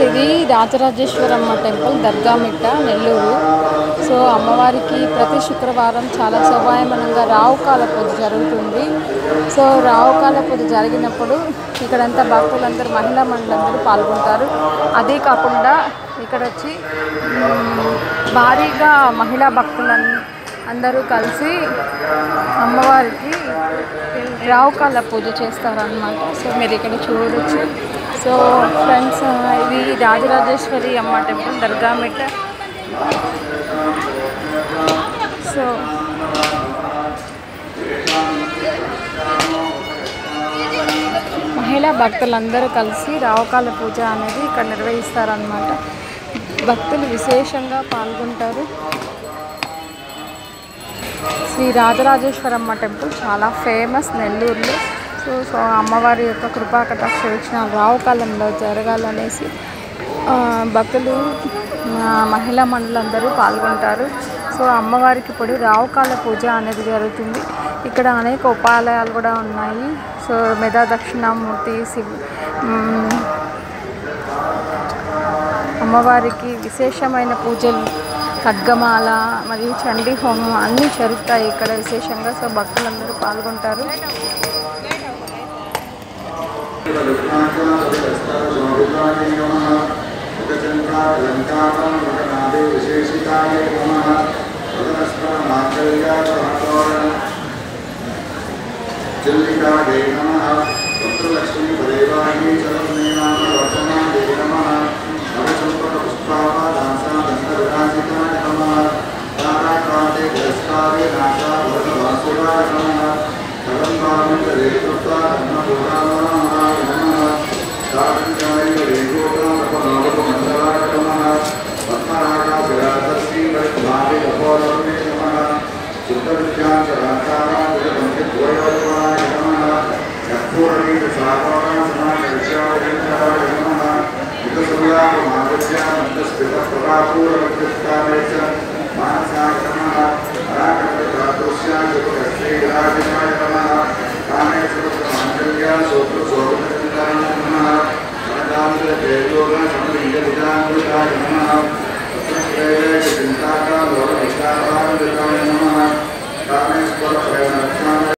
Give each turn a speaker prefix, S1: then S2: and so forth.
S1: ఇది Rajarajeshwaramma temple Dargamitta Nellore. So అమ్మవారికి ప్రతి శుక్రవారం చాలా శోభాయమానంగా రావుకాల పూజ జరుగుతుంది. సో రావుకాల పూజ జరిగినప్పుడు ఇక్కడంతా భక్తులందరూ మహిళా మండలందరూ పాల్గొంటారు. అదే కాకుండా ఇక్కడ వచ్చి భారీగా మహిళా అందరూ కలిసి అమ్మవారికి రావుకాల పూజ చేస్తారన్నమాట. సో మీరు ఇక్కడ చూడొచ్చు. సో ఫ్రెండ్స్, ఇది రాజరాజేశ్వరి అమ్మ టెంపుల్ దర్గామిట్ట. సో మహిళా భక్తులందరూ కలిసి రావుకాల పూజ అనేది ఇక్కడ నిర్వహిస్తారన్నమాట. భక్తులు విశేషంగా పాల్గొంటారు. శ్రీ రాజరాజేశ్వరమ్మ టెంపుల్ చాలా ఫేమస్ నెల్లూరులో. సో అమ్మవారి యొక్క కృపా కటాక్ష వీక్షణాలు రావుకాలంలో జరగాలనేసి భక్తులు మహిళా మండలందరూ పాల్గొంటారు. సో అమ్మవారికి ఇప్పుడు రావుకాల పూజ అనేది జరుగుతుంది. ఇక్కడ అనేక ఉపాలయాలు కూడా ఉన్నాయి. సో మెదా దక్షిణామూర్తి అమ్మవారికి విశేషమైన పూజలు, ఖడ్గమాల మరియు చండీ హోమం అన్నీ జరుగుతాయి ఇక్కడ విశేషంగా. సో భక్తులందరూ పాల్గొంటారు.
S2: జల్లికాయ నమః, పుత్రలక్ష్మీ